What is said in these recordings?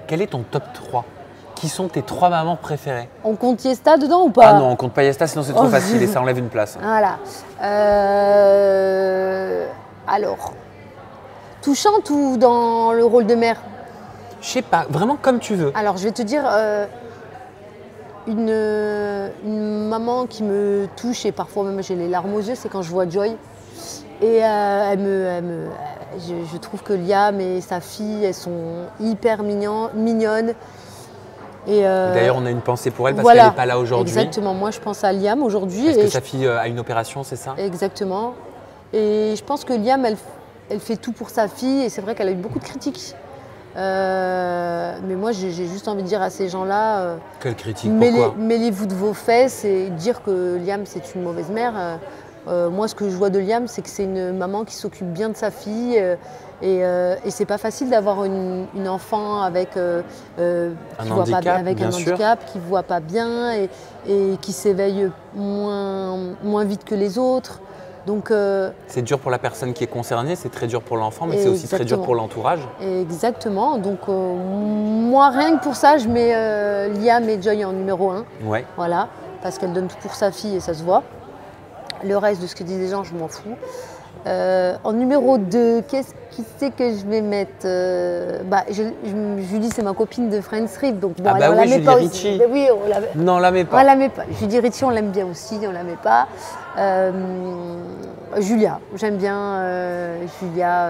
Quel est ton top 3? Qui sont tes 3 mamans préférées? On compte Yesta dedans ou pas? Ah non, on compte pas Yesta, sinon c'est trop facile et ça enlève une place. Voilà. Alors, touchante ou dans le rôle de mère? Je sais pas, vraiment comme tu veux. Alors, je vais te dire une maman qui me touche et parfois même j'ai les larmes aux yeux, c'est quand je vois Joy. Et je trouve que Liam et sa fille, elles sont hyper mignonnes. D'ailleurs, on a une pensée pour elle parce voilà, qu'elle n'est pas là aujourd'hui. Exactement, moi je pense à Liam aujourd'hui. Parce que sa fille a une opération, c'est ça? Exactement. Et je pense que Liam, elle fait tout pour sa fille et c'est vrai qu'elle a eu beaucoup de critiques. Mais moi j'ai juste envie de dire à ces gens-là, quelle critique? Pourquoi? mêlez-vous de vos fesses et dire que Liam c'est une mauvaise mère. Moi ce que je vois de Liam, c'est que c'est une maman qui s'occupe bien de sa fille et c'est pas facile d'avoir une enfant avec un handicap, qui voit pas bien et qui s'éveille moins vite que les autres. Donc, c'est dur pour la personne qui est concernée, c'est très dur pour l'enfant, mais c'est aussi très dur pour l'entourage. Exactement. Donc, moi, rien que pour ça, je mets Liam et Joy en numéro 1. Ouais. Voilà, parce qu'elle donne tout pour sa fille et ça se voit. Le reste de ce que disent les gens, je m'en fous. En numéro 2, qui c'est que je vais mettre Julie, c'est ma copine de Friends Trip, donc bon, ah bah on oui, la met Julie pas Ritchie. aussi. Mais oui, non, on la met pas. On la met pas. Julie Ritchie, on l'aime bien aussi, on la met pas. Julia, j'aime bien Julia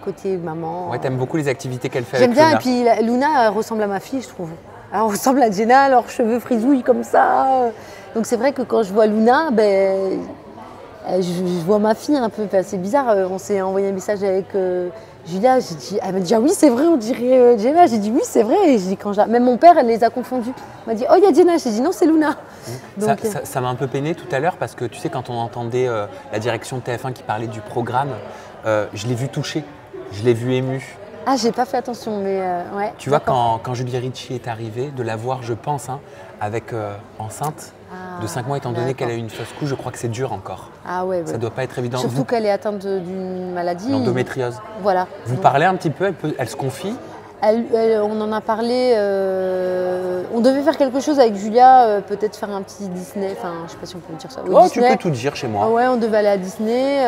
côté maman. Ouais, t'aimes beaucoup les activités qu'elle fait avec Luna. J'aime bien, et puis Luna elle ressemble à ma fille, je trouve. Elle ressemble à Jenna, leurs cheveux frisouillent comme ça. Donc c'est vrai que quand je vois Luna, je vois ma fille un peu, c'est bizarre, on s'est envoyé un message avec Julia, elle m'a dit ah oui c'est vrai, on dirait Jenna, j'ai dit oui c'est vrai, et j'ai dit, même mon père elle les a confondus, elle m'a dit oh il y a Jenna, j'ai dit non c'est Luna. Donc, ça m'a un peu peiné tout à l'heure parce que tu sais quand on entendait la direction de TF1 qui parlait du programme, je l'ai vu toucher, je l'ai vu ému. Ah j'ai pas fait attention mais ouais. Tu vois quand Julie Ritchie est arrivée, de la voir je pense avec enceinte de 5 mois étant donné qu'elle a eu une fausse couche, je crois que c'est dur encore. Ah ouais. Ça doit pas être évident. Surtout qu'elle est atteinte d'une maladie. L'endométriose. Voilà. Vous parlez un petit peu, elle se confie? On en a parlé, on devait faire quelque chose avec Julia, peut-être faire un petit Disney, enfin je sais pas si on peut dire ça. Oh Disney. Tu peux tout dire chez moi. Ah ouais, on devait aller à Disney,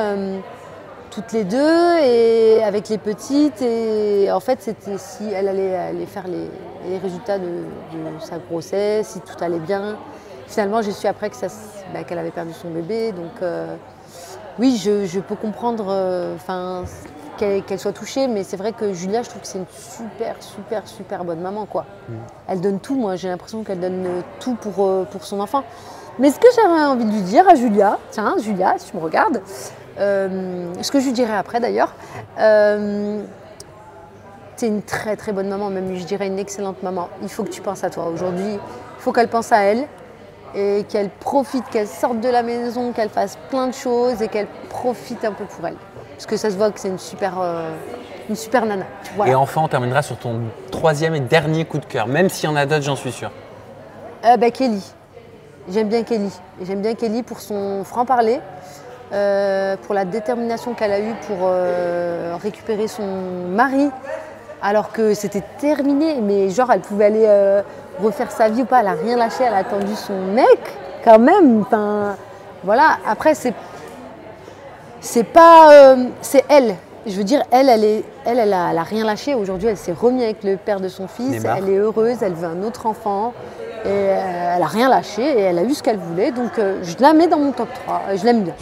toutes les deux, et avec les petites, et en fait c'était si elle allait faire les résultats de sa grossesse, si tout allait bien. Finalement j'ai su après qu'elle avait perdu son bébé, donc oui je peux comprendre qu'elle soit touchée, mais c'est vrai que Julia, je trouve que c'est une super bonne maman, quoi. Elle donne tout, moi j'ai l'impression qu'elle donne tout pour son enfant. Mais ce que j'avais envie de lui dire à Julia, tiens Julia, si tu me regardes, ce que je lui dirais après d'ailleurs, c'est une très bonne maman, même je dirais une excellente maman. Il faut que tu penses à toi aujourd'hui, il faut qu'elle pense à elle et qu'elle profite, qu'elle sorte de la maison, qu'elle fasse plein de choses et qu'elle profite un peu pour elle. Parce que ça se voit que c'est une super nana. Voilà. Et enfin, on terminera sur ton 3e et dernier coup de cœur, même s'il y en a d'autres, j'en suis sûre. Kelly. J'aime bien Kelly. J'aime bien Kelly pour son franc-parler, pour la détermination qu'elle a eue pour récupérer son mari, alors que c'était terminé, mais genre elle pouvait aller refaire sa vie ou pas, elle n'a rien lâché, elle a attendu son mec quand même. Enfin, voilà, après c'est elle. Je veux dire, elle a rien lâché. Aujourd'hui, elle s'est remise avec le père de son fils. Neymar. Elle est heureuse, elle veut un autre enfant. Et elle a rien lâché et elle a eu ce qu'elle voulait. Donc, je la mets dans mon top 3. Je l'aime bien.